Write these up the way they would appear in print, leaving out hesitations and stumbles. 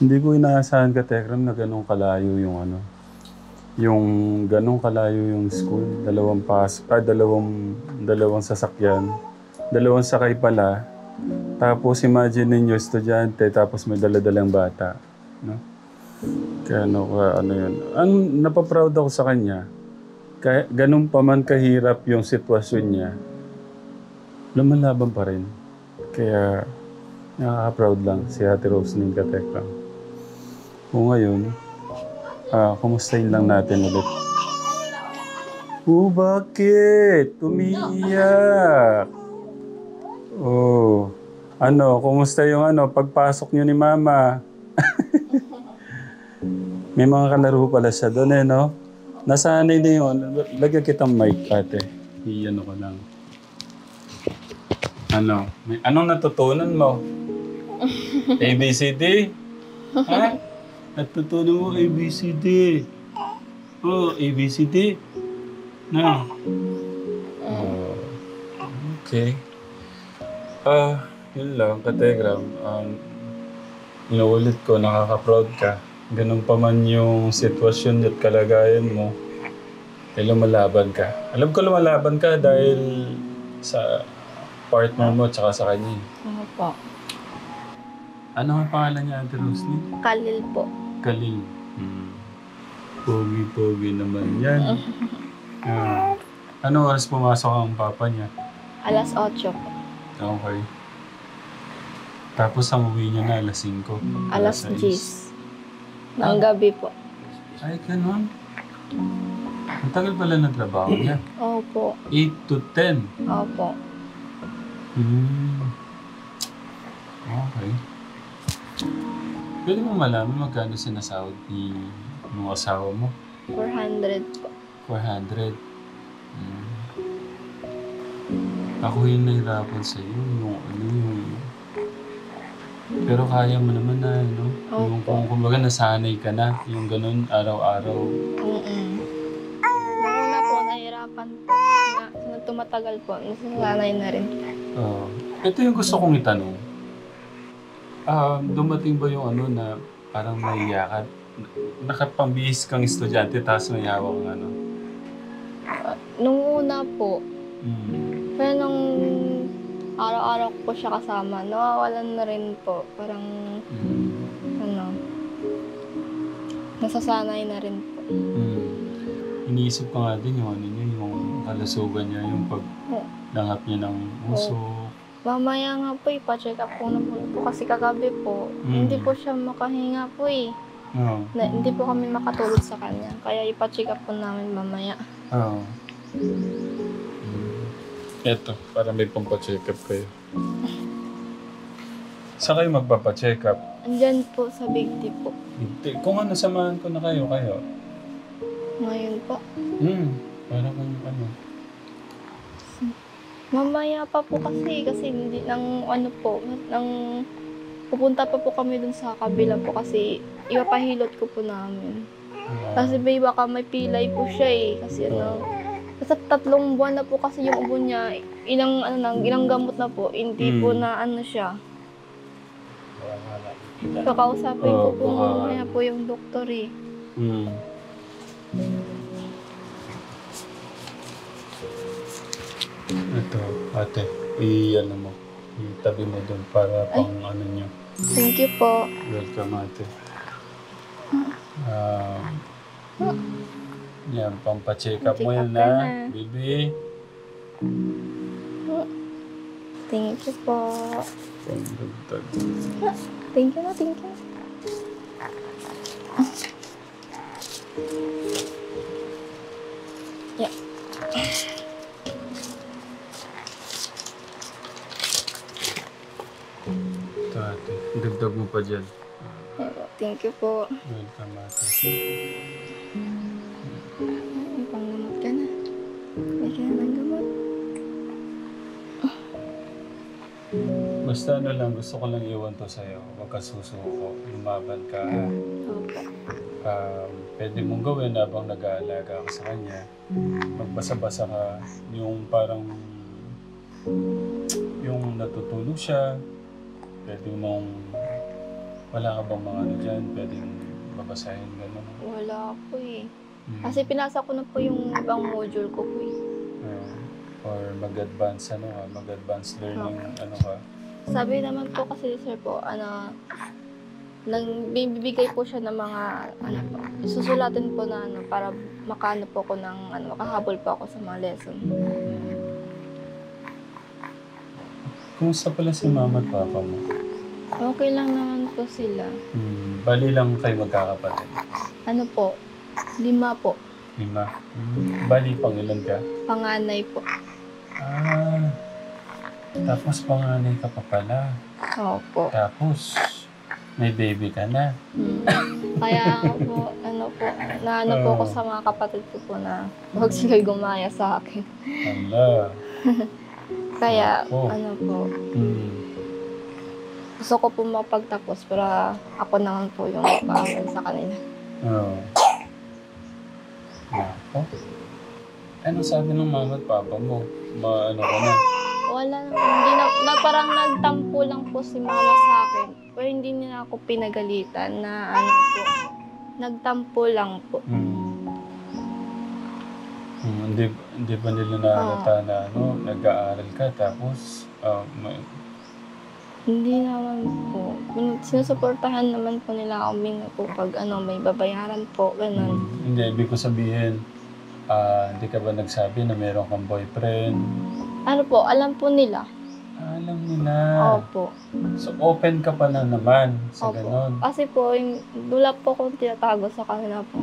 Hindi ko inaasahan ka, Tekram, na ganun kalayo yung ano. Yung ganun kalayo yung school. Dalawang sasakyan. Dalawang sakay pala. Tapos imagine ninyo, estudyante, tapos may daladalang bata. No? Kaya ano yun. Napaproud ako sa kanya. Kaya, ganun pa man kahirap yung sitwasyon niya, lumalaban pa rin. Kaya, nakaka-proud lang si Ate Roslyn Katekram. Kung ngayon, kumustahin lang natin ulit. Bakit? Umiiyak. Kumusta yung pagpasok niyo ni Mama? May mga kalaro pala siya doon no? Nasanay na yun. Lagyan kitang mic, ate. Iyan ko lang. Anong natutunan mo? ABCD? Ha? Natutunan mo ABCD? ABCD? No? Okay. Yun lang, Kategram. Inuulit ko, nakaka-proud ka. Ganun pa man yung sitwasyon at kalagayan mo, lumalaban ka. Alam ko lumalaban ka dahil sa partner mo at saka sa kanya. Ano po? Ano ang pangalan niya, Ate Roslyn? Khalil po. Khalil. Pogi-pogi naman yan. Ano oras pumasok ang papa niya? 8:00 po. Okay. Tapos ang uwi niya na 5:00. 10:00. Ng gabi po. Ay, ganun. Ang tagal pala ng trabaho niya. Opo. 8 to 10. Opo. Okay. Pwede mo malaman magkano sinasahod ni mga asawa mo? 400 po. 400. Ako yung nahirapan sa'yo. Pero kaya mo naman na, no? Yung kumbaga nasanay ka na, yung ganun araw-araw. Una po, nahirapan po. Nung tumatagal po, nasanay na rin. Ito yung gusto kong itanong. Dumating ba yung na parang naiyakan? Nakapambihis kang estudyante, tapos may hawak ng Nung una po, pero nung araw-araw ko po siya kasama, nawawalan na rin po. Parang, nasasanay na rin po. Iniisip ko nga din yung yung kalusugan niya, yung paglanghap niya ng usok. Mamaya nga po, ipa-check up po na po kasi kagabi po. Hindi po siya makahinga po hindi po kami makatulog sa kanya. Kaya ipa-check up po namin mamaya. Eto, para may pampa-check up kayo. Saan kayo magpapa-check up? Andyan po sa Big T po. Kung samahan ko na kayo. Ngayon po. Para kung Mamaya pa po kasi hindi nang pupunta pa po kami dun sa kabila po kasi ipapahilot ko po namin. Kasi baka may pilay po siya kasi basta 3 buwan na po kasi yung ubo niya, ilang gamot na po, hindi po na siya. Kakausapin ko po mamaya po yung doktor Ito, ate, itabi mo doon para pang niyo. Thank you po. Welcome, ate. Yan, pampacheck up mo yan, baby. Thank you po. Pangdagdag. Thank you. Yeah. Ito, ate. Dagdag mo pa dyan. Thank you po. Welcome, ate. May panggamot ka na. May ka na ng gamot. Basta gusto ko lang iwan to sa'yo. Huwag ka susuko. Lumaban ka. Opo. Pwede mong gawin habang nag-aalaga ka sa kanya. Magbasa-basa ka. Yung parang yung natutulog siya. Pwede mong Wala ka bang mga ano dyan? Pwedeng babasahin gano'n? Wala po eh. Kasi pinasa ko na po yung ibang module ko po eh. Or mag-advance mag-advance learning ka? Sabi naman po kasi sir po, bibigay po siya ng mga, susulatin po na para makano po ko ng, makahabol po ako sa mga lesson. Kumusta pala si mama at papa mo? Okay lang naman po sila. Bali lang kayo magkakapatid? 5 po. 5? Bali pang ilan ka? Panganay po. Tapos panganay ka pa pala. Opo. Tapos, may baby ka na. Kaya po, po ako sa mga kapatid ko po na huwag sila gumaya sa akin. Hala. Kaya, po. Gusto ko po mapagtapos para ako naman po yung paaral sa kanila. Nako. Ano sabi ng mama at papa mo? Ka na? Wala naman. Hindi na parang nagtampo lang po si mama sa akin. Pero hindi niya ako pinagalitan na po. Nagtampo lang po. Hindi ba nila nakakata na nag-aaral ka tapos hindi naman po. Sinusuportahan naman po nila ako po pag may babayaran po, ganun. Hindi, ibig ko sabihin, hindi ka ba nagsabi na meron kang boyfriend? Alam po nila. Alam nila. Opo. So, open ka pa na naman sa ganon. Kasi po, wala po akong tinatago sa kanila po.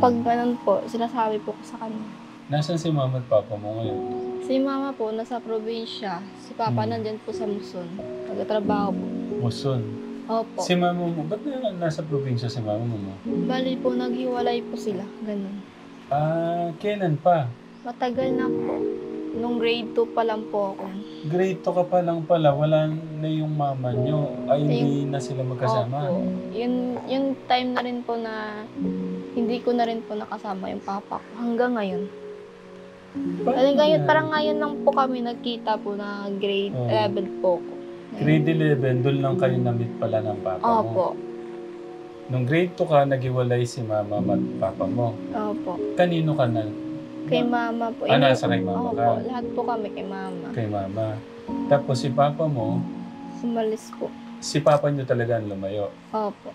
Pag ganun po, sinasabi po ko sa kanila. Nasaan si mama at papa mo ngayon? Si mama po, nasa probinsya. Si papa nandyan po sa Muson. Nagtatrabaho po. Muson? Opo. Si mama mo, ba't nasa probinsya si mama mo? Bali po, naghiwalay po sila. Ganun. Kailan pa? Matagal na po. Nung grade 2 pa lang po ako. Grade 2 ka pa lang pala, wala na yung mama nyo. Hindi na sila magkasama. Opo. Yung time na rin po na hindi ko na rin po nakasama yung papa ko. Hanggang ngayon. Parang ngayon lang po kami nagkita po na grade 11 po ko. Grade 11, doon lang kayo na-meet pala ng papa mo? Opo. Nung grade 2 ka, naghiwalay si mama at papa mo? Opo. Kanino ka na? Kay mama po. Nasa kay mama ka? Opo, lahat po kami kay mama. Kay mama. Tapos si papa mo? Sumalis po. Si papa nyo talaga ang lumayo? Opo.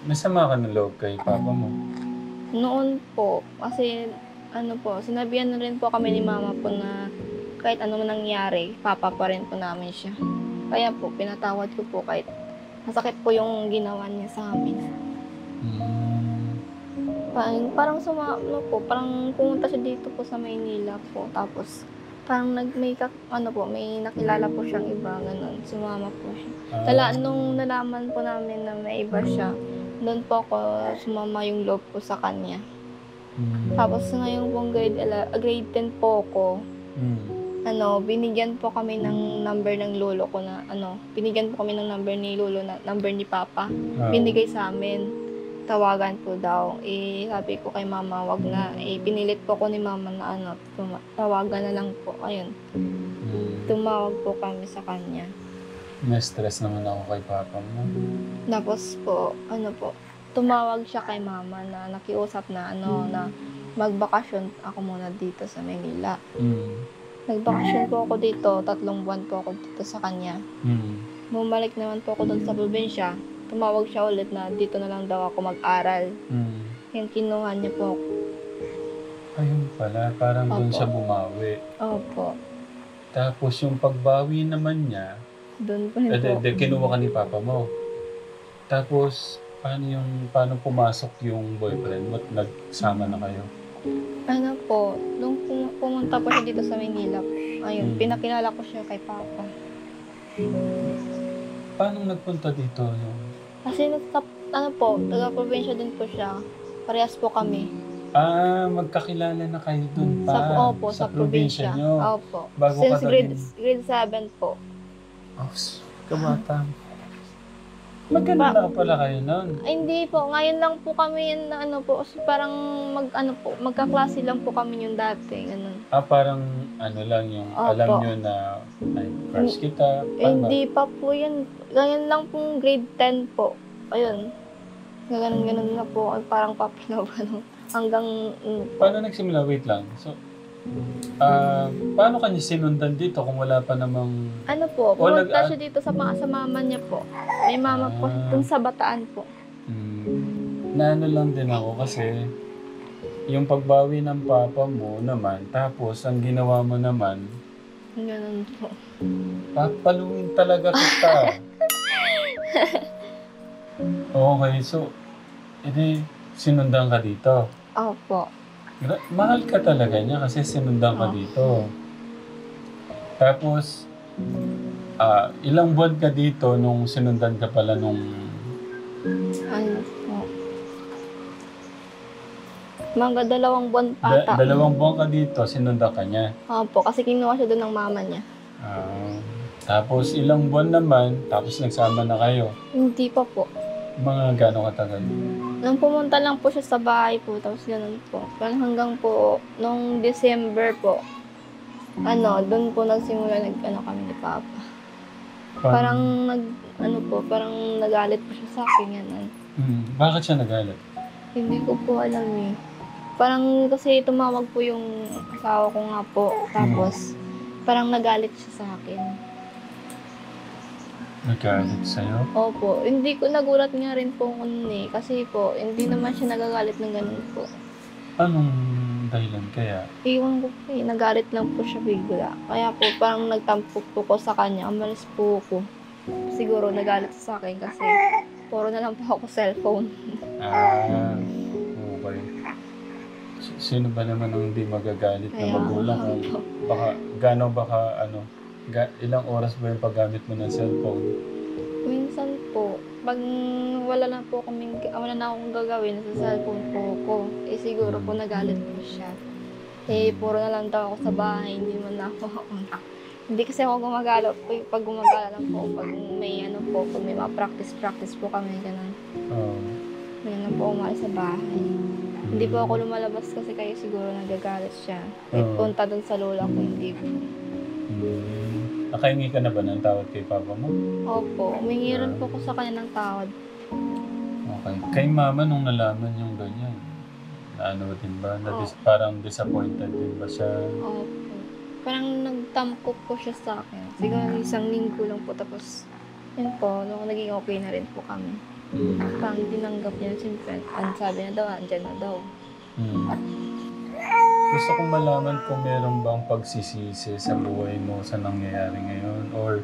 Masama ka ng loob kay papa mo? Noon po, kasi sinabihan na rin po kami ni mama po na kahit anong nangyari, papa pa rin po namin siya. Kaya po, pinatawad ko po kahit masakit po yung ginawa niya sa amin. Parang parang pumunta siya dito po sa Maynila po. Tapos, parang may nakilala po siyang iba, ganun. Sumama po siya. Nung nalaman po namin na may iba siya, doon po ako sumama yung loob ko sa kanya. Tapos ngayong pong grade 10 po ako, binigyan po kami ng number ng lolo ko na, binigyan po kami ng number ni lolo na number ni papa. Binigay sa amin. Tawagan po daw. Sabi ko kay mama, wag na. Pinilit po ko ni mama na tawagan na lang po. Ayun. Tumawag po kami sa kanya. Na-stress naman ako kay papa mo. Tapos po, tumawag siya kay mama na nakiusap na na magbakasyon ako muna dito sa Manila. Nagbakasyon po ako dito, 3 buwan po ako dito sa kanya. Bumalik naman po ako doon sa probinsya. Tumawag siya ulit na dito na lang daw ako mag-aral. Yung kinuha niya po ako. Ayun pala, parang doon siya bumawi. Opo. Tapos yung pagbawi naman niya, doon pa rin po. Kinuha ka ni papa mo. Tapos, paano pumasok yung boyfriend mo at nagsama na kayo? Nung pumunta po siya dito sa Manila, ayun, pinakilala ko siya kay papa. Paano nagpunta dito? Kasi taga-probinsya din po siya. Parehas po kami. Magkakilala na kayo dun pa? Sa probinsya niyo? Opo. Bago Since ka grade 7 po. Kabata. Magkano na pala kayo nun? Ay, hindi po. Ngayon lang po kami yun na ano po. Parang magkaklase lang po kami yung dati. Ganun. Parang ano lang yung Opo. alam nyo na ay, crush kita. Eh, hindi pa po yun. Ngayon lang pong grade 10 po. Ayun. Ganun na po. Parang papinaw hanggang... Paano nagsimula? Wait lang. So, paano kanya sinundan dito kung wala pa namang... Ano po, pumunta siya dito sa mama niya po. May mama po dun sa Bataan po. Naano lang din ako kasi yung pagbawi ng papa mo naman, tapos ang ginawa mo naman, Ganun po. papaluin talaga kita. Okay, so, edi sinundan ka dito. Opo. Mahal ka talaga niya kasi sinundan ka dito. Tapos, ilang buwan ka dito nung sinundan ka pala nung... Ano po. Mga 2 buwan ata. 2 buwan ka dito, sinundan ka niya. Opo, kasi kinuha siya doon ng mama niya. Tapos ilang buwan naman, tapos nagsama na kayo. Hindi pa po. Mga gano'ng katagal? Nung pumunta lang po siya sa bahay po, tapos ganun po. Parang hanggang po, nung December po, doon po nagsimula kami ni Papa. Parang parang nagalit po siya sa akin, ganun. Bakit siya nagalit? Hindi ko po alam eh. Parang kasi tumawag po yung asawa ko nga po, tapos parang nagalit siya sa akin. Nagalit sa'yo? Opo, hindi ko nagulat nga rin po kasi po, hindi naman siya nagagalit ng ganun po. Anong dahilan kaya? Iwan ko po nagalit lang po siya bigla. Kaya po parang nagtampok po ko sa kanya, umalis po ko. Siguro nagalit sa akin kasi puro na lang po ako cellphone. Okay. Sino ba naman ang hindi magagalit na magulang kung ilang oras ba yung paggamit mo ng cellphone? Minsan po, pag wala na akong gagawin sa cellphone po ko, siguro po nagalit po siya. Puro na lang daw ako sa bahay, hindi man na ako. Hindi kasi ako gumagala po, pag gumagala lang po, pag may pag may mga practice po kami, ganun. May po umalis sa bahay. Hindi po ako lumalabas kasi kayo siguro nagagalit siya. Punta dun sa lola ko, hindi po. Nakahingi ka na ba ng tawad kay papa mo? Opo, umingi rin po ko sa kanya ng tawad. Okay. Kay mama nung nalaman yung ganyan, din ba? Parang disappointed din ba siya? Opo. Parang nagtampok po siya sa akin. Siguro 1 linggo lang po, tapos yun po, nung naging okay na rin po kami. Parang tinanggap niya, siyempre, sabi na daw, andyan na daw. Gusto kong malaman kung meron bang pagsisisi sa buhay mo sa nangyayari ngayon, or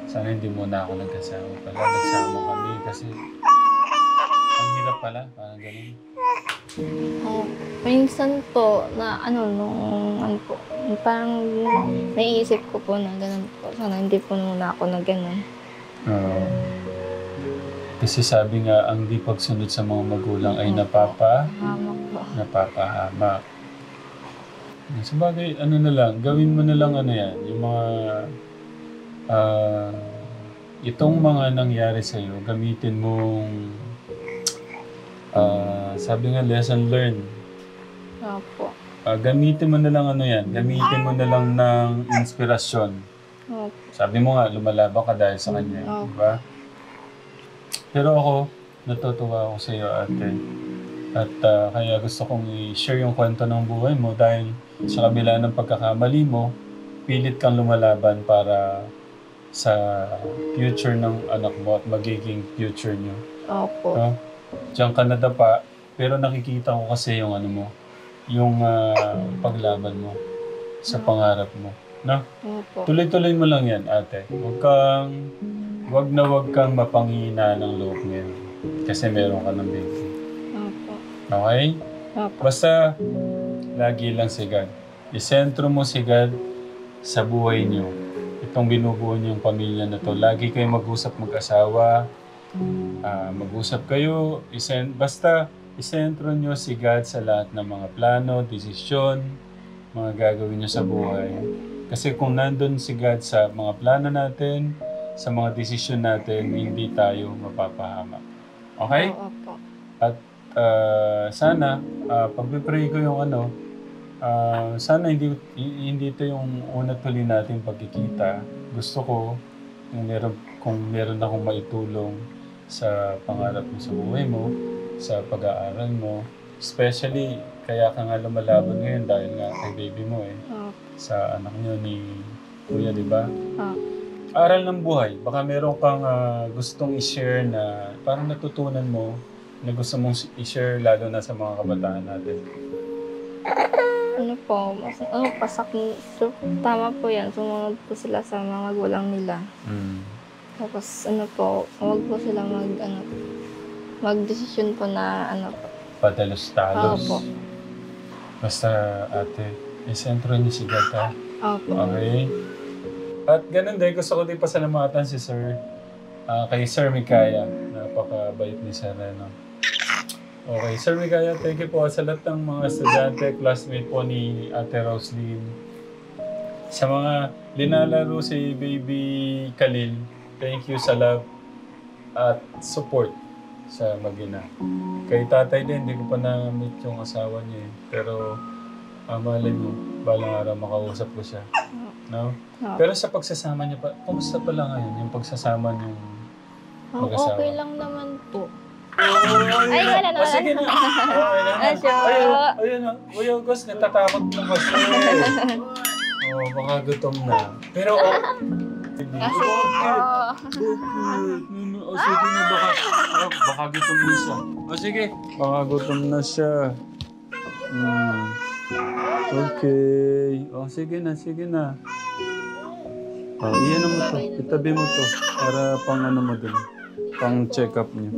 sana hindi mo na ako nagkasama pala. Nagsama kami kasi ang hirap pala, parang ganun. Minsan po na parang naiisip ko po na ganun po. Sana hindi po muna ako na ganun. Kasi sabi nga, ang di pagsunod sa mga magulang ay napapahamak. Sa bagay, gawin mo na lang yan, yung mga, itong mga nangyari sa'yo, gamitin mong, sabi nga, lesson learned. Opo. Gamitin mo na lang gamitin mo na lang ng inspirasyon. Opo. Sabi mo nga, lumalaban ka dahil sa kanya, diba? Pero ako, natutuwa ako sa iyo, ate. At kaya gusto kong i-share yung kwento ng buhay mo dahil sa kabila ng pagkakamali mo, pilit kang lumalaban para sa future ng anak mo at magiging future niyo. Opo. Diyan ka nadapa, pero nakikita ko kasi yung yung paglaban mo sa pangarap mo. No? Opo. Tuloy-tuloy mo lang yan, ate. Huwag kang mapanghina ng loob ngayon. Kasi meron ka ng baby. Opo. Okay? Opo. Basta, lagi lang si God. Isentro mo si God sa buhay niyo. Itong binubuo niyong pamilya na to. Lagi kayo mag-usap mag-asawa. Mag-usap kayo. Basta, isentro niyo si God sa lahat ng mga plano, desisyon, mga gagawin niyo sa buhay. Kasi kung nandun si God sa mga plano natin, sa mga desisyon natin, hindi tayo mapapahamak. Okay? Oo po. At sana, pag-pray ko yung sana hindi ito yung una tuloy natin pagkikita. Gusto ko, kung meron akong maitulong sa pangarap mo sa buhay mo, sa pag-aaral mo, especially, kaya ka nga lumalaban ngayon dahil nga kay baby mo sa anak niyo ni Kuya, di ba? Aral ng buhay. Baka meron kang gustong i-share na parang natutunan mo na gusto mong i-share lalo na sa mga kabataan natin. Ano po, tama po yan. Sumunod po sila sa mga magulang nila. Tapos huwag po sila mag-desisyon po na Padalos-talos. Opo. Basta ate, isentro niyo si God, ha? Opo. Okay? At ganun din, gusto ko din pasalamatan si Sir, kay Sir Mikaya. Napakabait ni Sir, Okay, Sir Mikaya, thank you po sa lahat ng mga estudyante, classmate po ni Ate Roslyn. Sa mga linalaro si Baby Khalil, thank you sa love at support sa mag-ina. Kay tatay din, hindi ko pa na-meet yung asawa niya eh. Pero, malay mo, balang araw makausap ko siya. No? Pero sa pagsasama niya pa, kumusta pala ngayon yung pagsasama niyong mag-asawa? Okay lang naman po. Ay, wala na. Sige na. Okay na. Ayun na. Kuya August, natatakot na kasi. Baka gutom na. Pero, sige na, baka gutom na siya. Sige. Baka gutom na siya. Okay. Sige na. Iyan mo to. Itabi mo to. Para pang mo din. Pang check up niyo.